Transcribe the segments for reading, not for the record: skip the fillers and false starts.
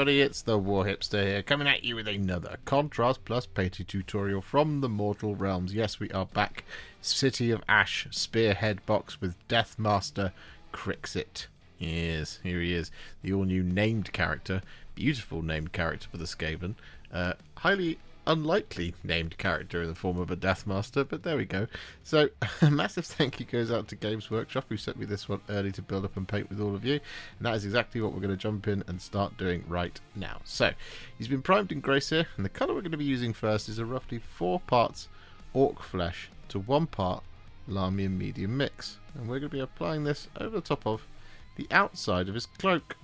everybody, it's the Warhipster here, coming at you with another Contrast Plus Painting tutorial from the Mortal Realms. Yes, we are back. City of Ash Spearhead box with Deathmaster Crixxit. Yes, here he is. The all-new named character. Beautiful named character for the Skaven. Highly unlikely named character in the form of a Deathmaster, but there we go. So a massive thank you goes out to Games Workshop, who sent me this one early to build up and paint with all of you, and that is exactly what we're going to jump in and start doing right now. So he's been primed in Grace here, and the colour we're going to be using first is a roughly 4 parts Ork Flesh to 1 part Lahmian Medium mix, and we're going to be applying this over the top of the outside of his cloak.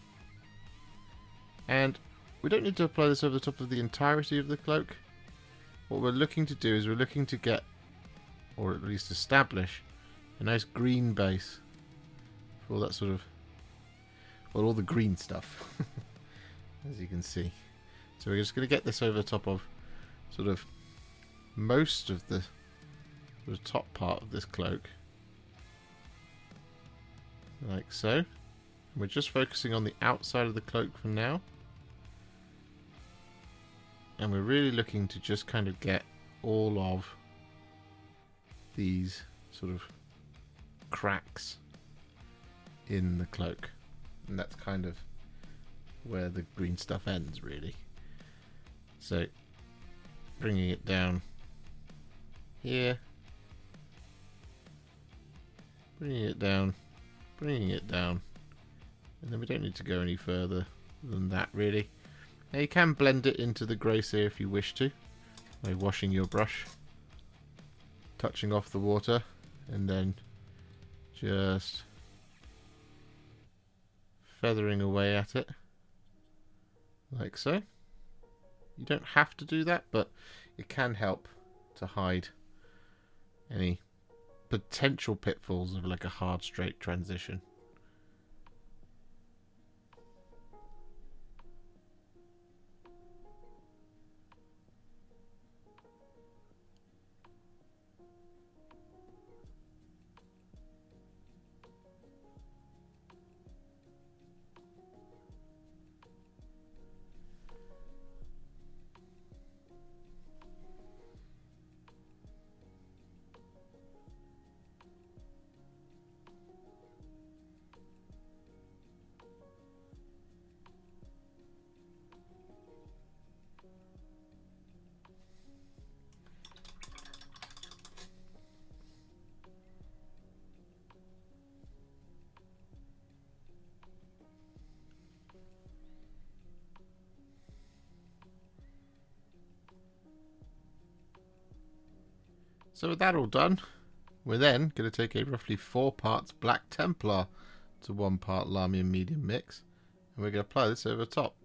And we don't need to apply this over the top of the entirety of the cloak. What we're looking to do is we're looking to get, or at least establish, a nice green base for all that sort of, well, all the green stuff, as you can see. So we're just going to get this over the top of sort of most of the top part of this cloak, like so. We're just focusing on the outside of the cloak for now. And we're really looking to just kind of get all of these sort of cracks in the cloak. And that's kind of where the green stuff ends, really. So, bringing it down here. Bringing it down. Bringing it down. And then we don't need to go any further than that, really. Now you can blend it into the grace here if you wish to, by washing your brush, touching off the water, and then just feathering away at it, like so. You don't have to do that, but it can help to hide any potential pitfalls of like a hard straight transition. So with that all done, we're then going to take a roughly 4 parts Black Templar to 1 part Lahmian Medium mix, and we're going to apply this over the top.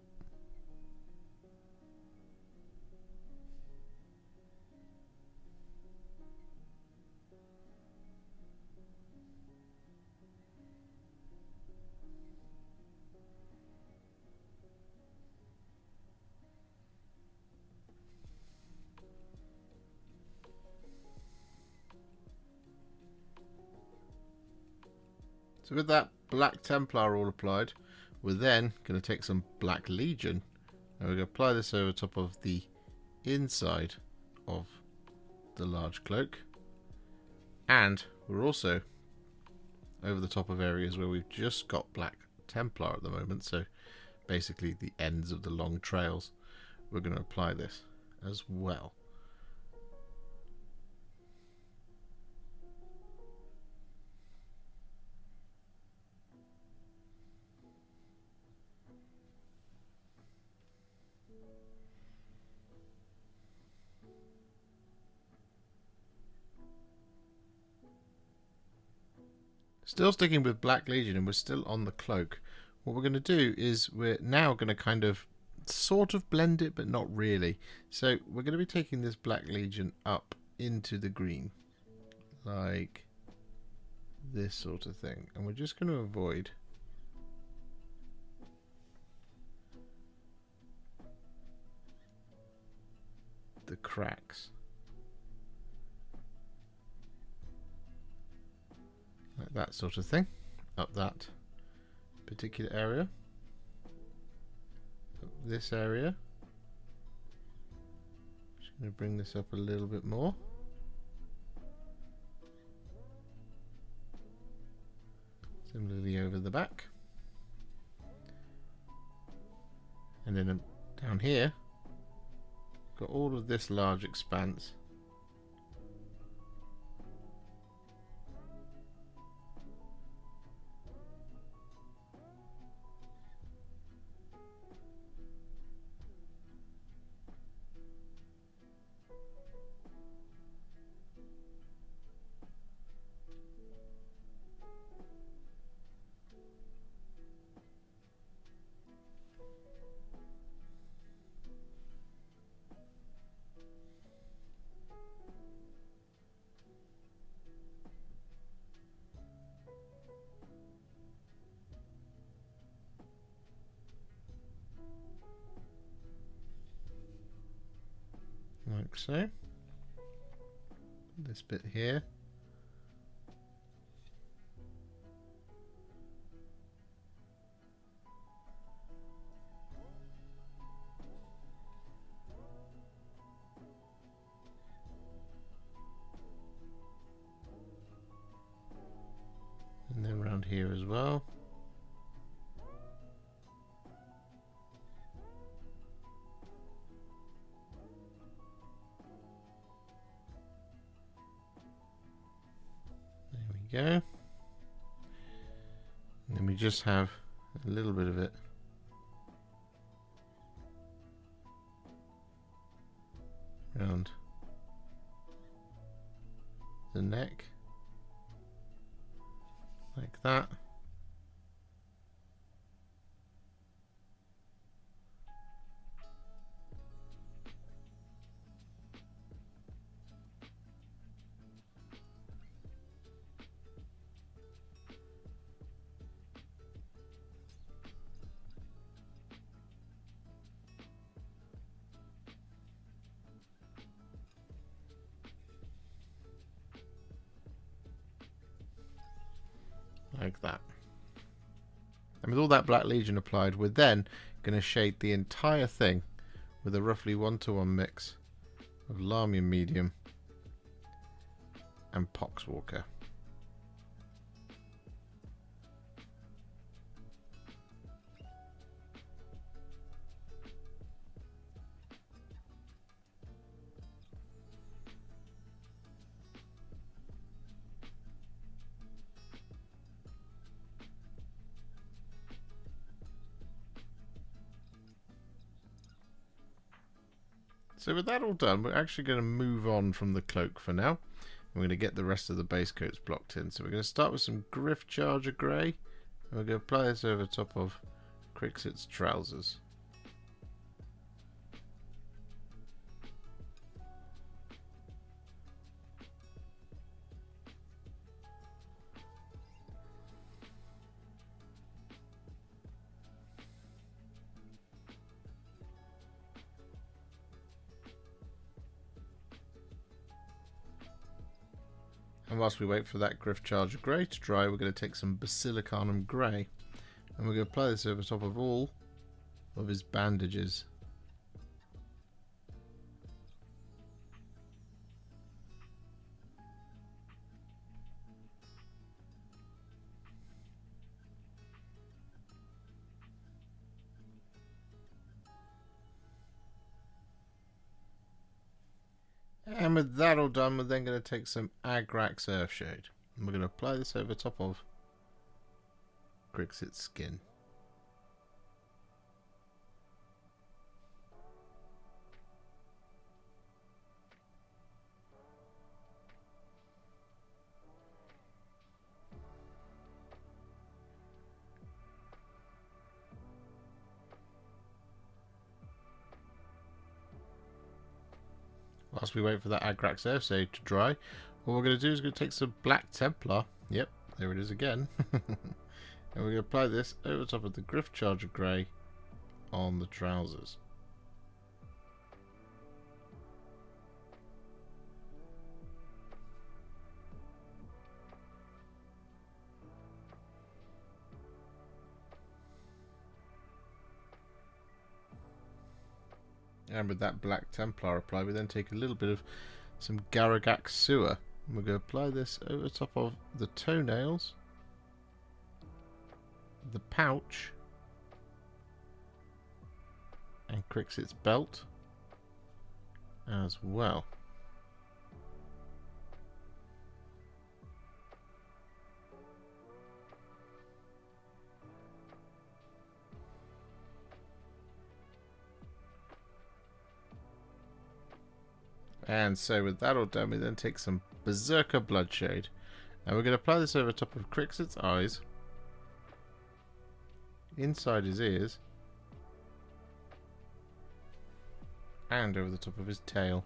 So with that Black Templar all applied, we're then going to take some Black Legion, and we're going to apply this over top of the inside of the large cloak, and we're also over the top of areas where we've just got Black Templar at the moment, so basically the ends of the long trails. We're going to apply this as well. Still sticking with Black Legion, and we're still on the cloak. What we're going to do is we're now going to kind of sort of blend it, but not really. So we're going to be taking this Black Legion up into the green, like this sort of thing. And we're just going to avoid the cracks. Like that sort of thing, up that particular area, up this area. Just going to bring this up a little bit more. Similarly over the back. And then down here, got all of this large expanse. Like so. This bit here. And then around here as well. Go. And then we just have a little bit of it around the neck, like that. Like that. And with all that Black Legion applied, we're then going to shade the entire thing with a roughly 1-to-1 mix of Lahmian Medium and Poxwalker. So with that all done, we're actually going to move on from the cloak for now. We're going to get the rest of the base coats blocked in. So we're going to start with some Gryph-Charger Grey, and we're going to apply this over top of Crixxit's trousers. And whilst we wait for that Gryph-Charger Grey to dry, we're going to take some Basilicanum Grey, and we're going to apply this over top of all of his bandages. And with that all done, we're then going to take some Agrax Earthshade, and we're going to apply this over top of Crixxit's skin. Whilst we wait for that Agrax Earthshade to dry, what we're going to do is going to take some Black Templar. Yep, there it is again. And we're going to apply this over top of the Gryph-Charger Grey on the trousers. And with that black Templar applied, we then take a little bit of some Garaghak sewer. And we're going to apply this over top of the toenails, the pouch, and Crixxit's belt as well. And so with that all done, we then take some Berserker Bloodshade. And we're going to apply this over top of Crixxit's eyes, inside his ears, and over the top of his tail.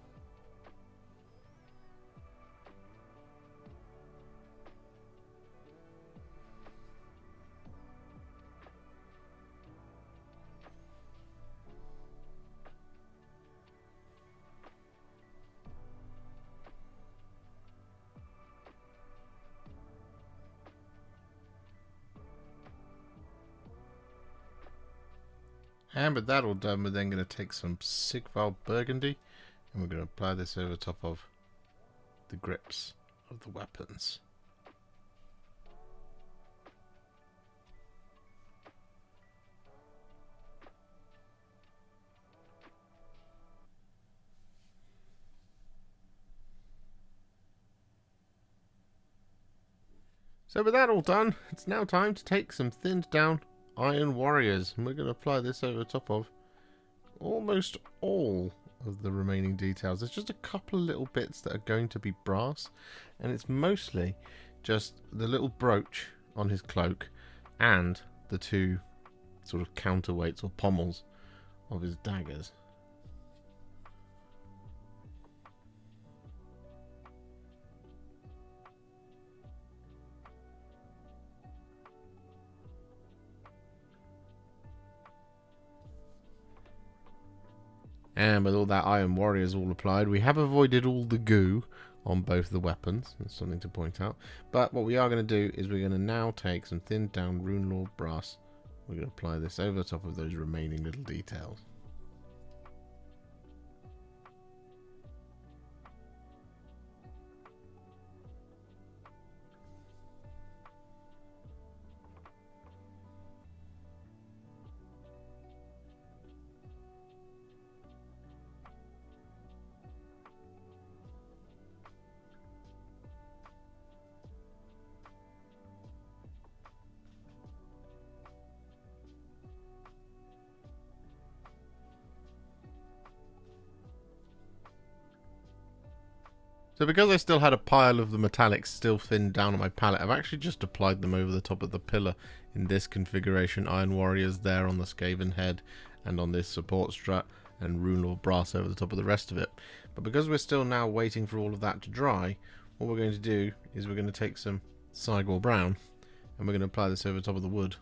And with that all done, we're then going to take some Sigvald Burgundy and we're going to apply this over top of the grips of the weapons. So with that all done, it's now time to take some thinned down Iron Warriors, and we're going to apply this over the top of almost all of the remaining details. There's just a couple of little bits that are going to be brass, and it's mostly just the little brooch on his cloak and the two sort of counterweights or pommels of his daggers. And with all that Iron Warriors all applied, we have avoided all the goo on both the weapons. That's something to point out. But what we are going to do is we're going to now take some thinned down Runelord Brass. We're going to apply this over the top of those remaining little details. So because I still had a pile of the metallics still thinned down on my palette, I've actually just applied them over the top of the pillar in this configuration. Iron Warriors there on the Skaven head and on this support strut, and Runelord Brass over the top of the rest of it. But because we're still now waiting for all of that to dry, what we're going to do is we're going to take some Cygor Brown and we're going to apply this over the top of the wood.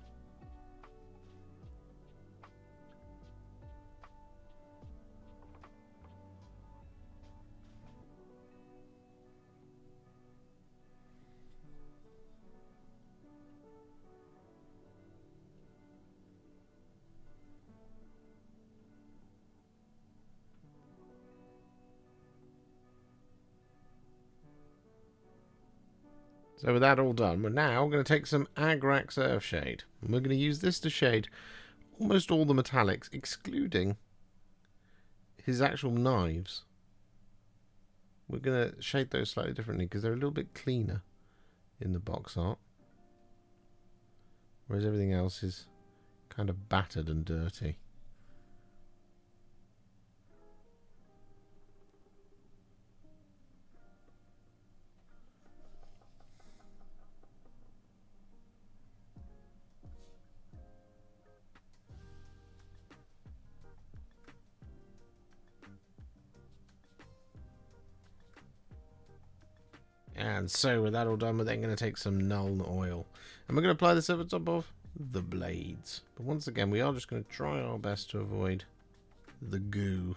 So with that all done, we're now going to take some Agrax Earthshade. And we're going to use this to shade almost all the metallics, excluding his actual knives. We're going to shade those slightly differently because they're a little bit cleaner in the box art. Whereas everything else is kind of battered and dirty. And so with that all done, we're then going to take some Nuln Oil. And we're going to apply this over top of the blades. But once again, we are just going to try our best to avoid the goo.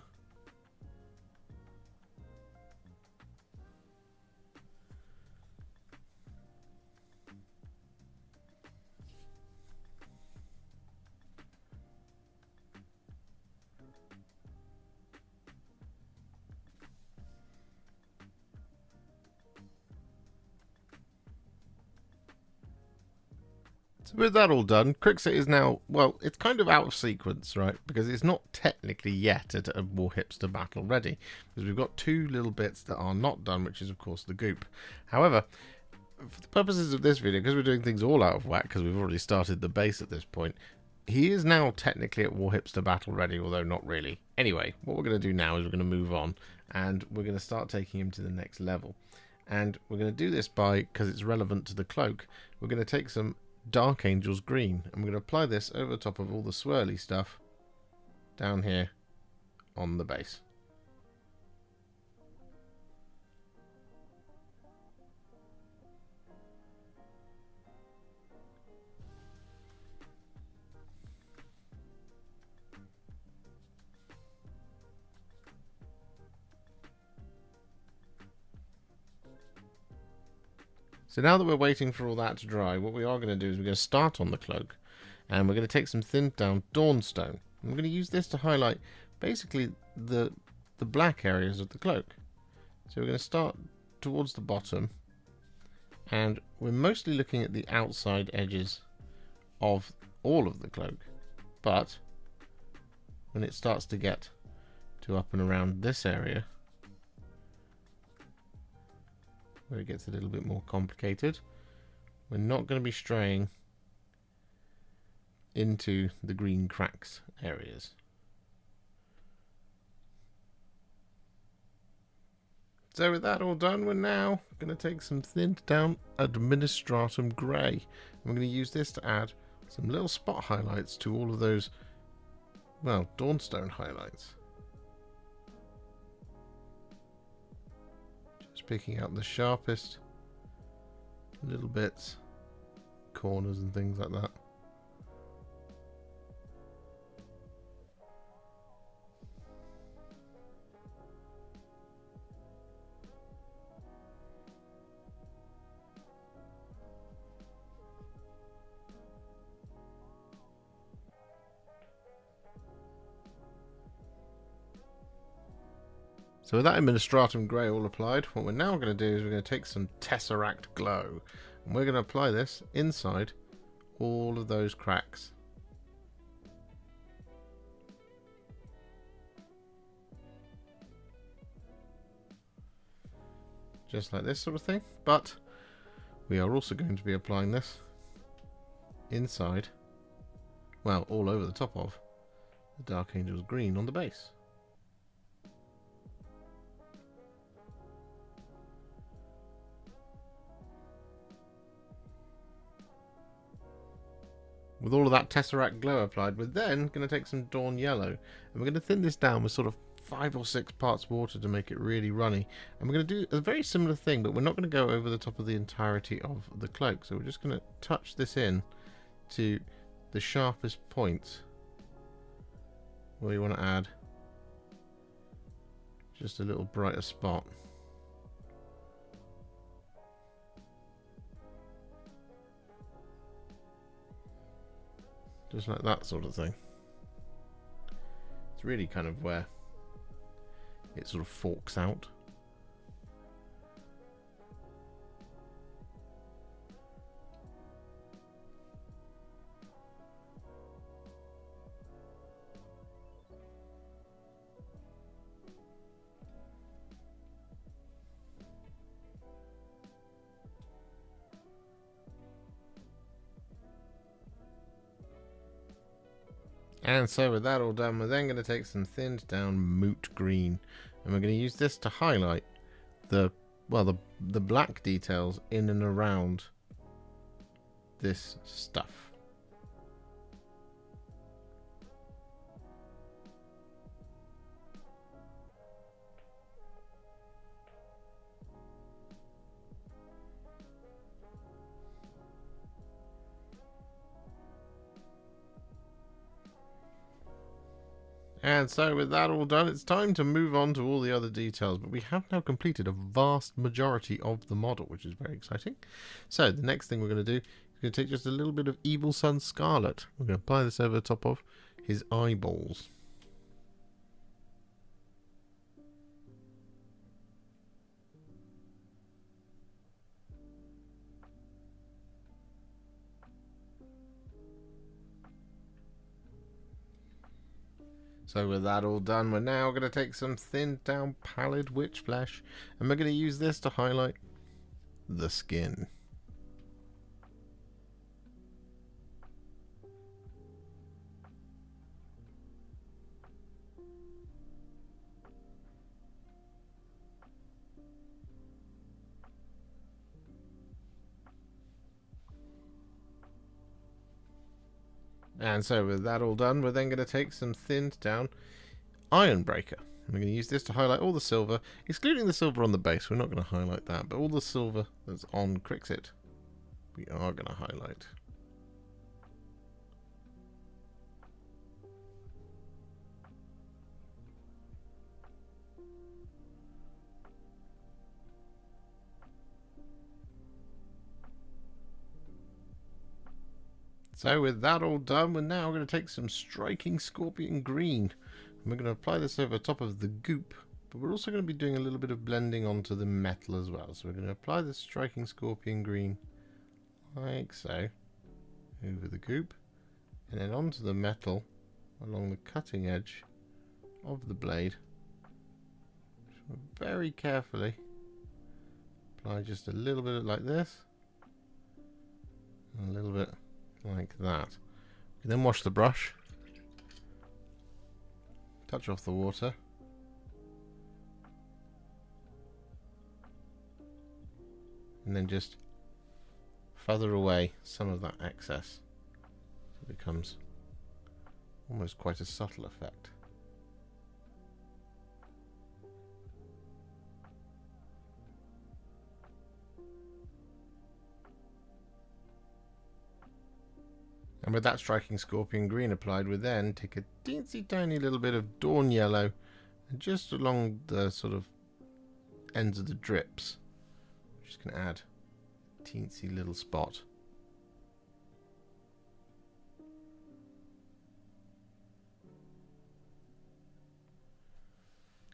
So with that all done, Crixxit is now, well, it's kind of out of sequence, right? Because it's not technically yet at a Warhipster battle ready. Because we've got two little bits that are not done, which is, of course, the goop. However, for the purposes of this video, because we're doing things all out of whack, because we've already started the base at this point, he is now technically at Warhipster battle ready, although not really. Anyway, what we're going to do now is we're going to move on, and we're going to start taking him to the next level. And we're going to do this by, because it's relevant to the cloak, we're going to take some Dark Angel's Green, and we're going to apply this over the top of all the swirly stuff down here on the base. So now that we're waiting for all that to dry, what we are going to do is we're going to start on the cloak, and we're going to take some thinned down Dawnstone. I'm going to use this to highlight basically the black areas of the cloak. So we're going to start towards the bottom, and we're mostly looking at the outside edges of all of the cloak. But when it starts to get to up and around this area, where it gets a little bit more complicated, we're not going to be straying into the green cracks areas. So with that all done, we're now going to take some thinned down Administratum Grey. We're going to use this to add some little spot highlights to all of those, well, Dawnstone highlights. Picking out the sharpest little bits, corners and things like that. So with that Administratum Grey all applied, what we're now going to do is we're going to take some Tesseract Glow, and we're going to apply this inside all of those cracks. Just like this sort of thing, but we are also going to be applying this inside, well, all over the top of the Dark Angel's Green on the base. With all of that Tesseract Glow applied, we're then going to take some Dorn Yellow, and we're going to thin this down with sort of 5 or 6 parts water to make it really runny. And we're going to do a very similar thing, but we're not going to go over the top of the entirety of the cloak. So we're just going to touch this in to the sharpest points where you want to add just a little brighter spot. Just like that sort of thing. It's really kind of where it sort of forks out. And so with that all done, we're then going to take some thinned down Moot Green, and we're going to use this to highlight the black details in and around this stuff. And so with that all done, it's time to move on to all the other details, but we have now completed a vast majority of the model, which is very exciting. So the next thing we're going to do is going to take just a little bit of Evil Sunz Scarlet. We're going to apply this over the top of his eyeballs. So with that all done, we're now going to take some thinned down Pallid Witch Flesh, and we're going to use this to highlight the skin. And so with that all done, we're then going to take some thinned down Ironbreaker. We're going to use this to highlight all the silver, excluding the silver on the base. We're not going to highlight that, but all the silver that's on Crixxit, we are going to highlight. So with that all done, we're now going to take some Striking Scorpion Green. And we're going to apply this over top of the goop. But we're also going to be doing a little bit of blending onto the metal as well. So we're going to apply the Striking Scorpion Green like so over the goop. And then onto the metal along the cutting edge of the blade. So very carefully apply just a little bit like this. And a little bit like that. We then wash the brush, touch off the water, and then just feather away some of that excess so it becomes almost quite a subtle effect. And with that Striking Scorpion Green applied, we then take a teensy tiny little bit of Dorn Yellow and just along the sort of ends of the drips, we're just going to add a teensy little spot.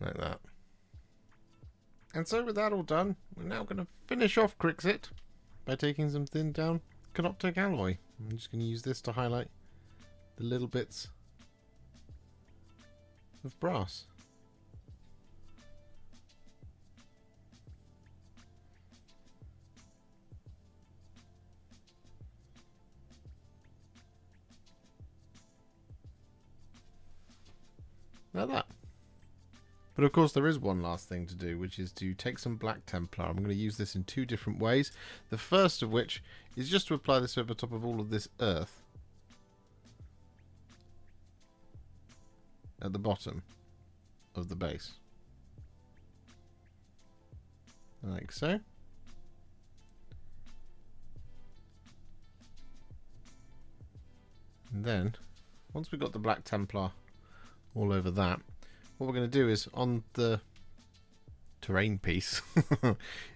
Like that. And so with that all done, we're now going to finish off Crixxit by taking some thinned down Canoptek Alloy. I'm just going to use this to highlight the little bits of brass. Like that. But of course there is one last thing to do, which is to take some Black Templar. I'm going to use this in two different ways. The first of which is just to apply this over top of all of this earth at the bottom of the base. Like so. And then, once we've got the Black Templar all over that, what we're going to do is, on the terrain piece,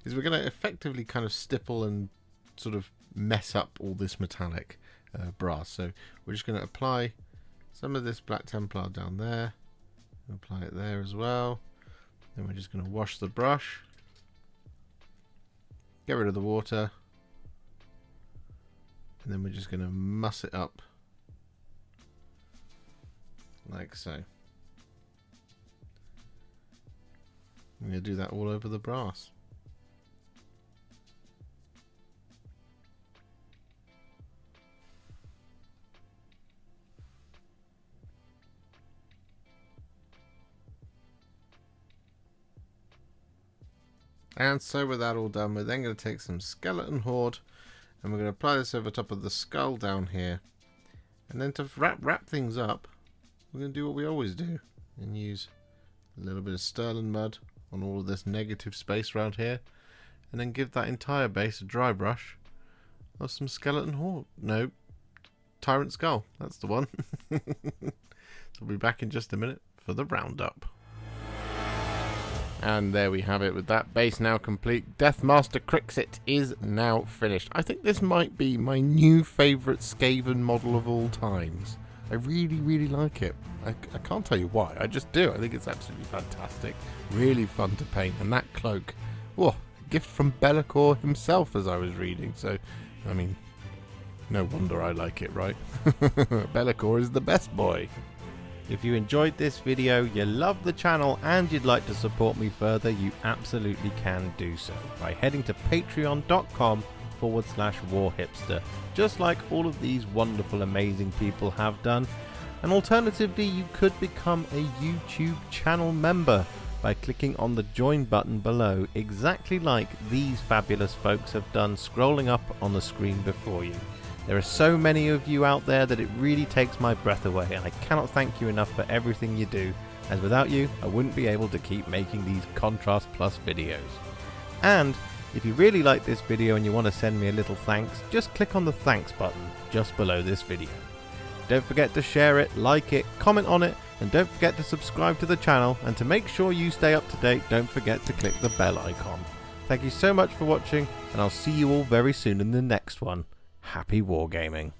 is we're going to effectively kind of stipple and sort of mess up all this metallic brass. So we're just going to apply some of this Black Templar down there, apply it there as well. Then we're just going to wash the brush, get rid of the water, and then we're just going to muss it up like so. I'm going to do that all over the brass. And so with that all done, we're then going to take some Skeleton Horde and we're going to apply this over top of the skull down here. And then to wrap things up, we're going to do what we always do and use a little bit of Sterling Mud on all of this negative space around here, and then give that entire base a dry brush of some Skeleton Horde. No, Tyrant Skull. That's the one. So we'll be back in just a minute for the roundup. And there we have it. With that base now complete, Deathmaster Crixxit is now finished. I think this might be my new favourite Skaven model of all times. I really, really like it. I can't tell you why. I just do. I think it's absolutely fantastic. Really fun to paint. And that cloak, whoa, a gift from Be'lakor himself, as I was reading. So, I mean, no wonder I like it, right? Be'lakor is the best boy. If you enjoyed this video, you love the channel and you'd like to support me further, you absolutely can do so by heading to patreon.com/warhipster, just like all of these wonderful amazing people have done. And alternatively, you could become a YouTube channel member by clicking on the join button below, exactly like these fabulous folks have done scrolling up on the screen before you. There are so many of you out there that it really takes my breath away, and I cannot thank you enough for everything you do, as without you I wouldn't be able to keep making these Contrast Plus videos. And if you really like this video and you want to send me a little thanks, just click on the thanks button just below this video. Don't forget to share it, like it, comment on it, and don't forget to subscribe to the channel, and to make sure you stay up to date, don't forget to click the bell icon. Thank you so much for watching, and I'll see you all very soon in the next one. Happy wargaming.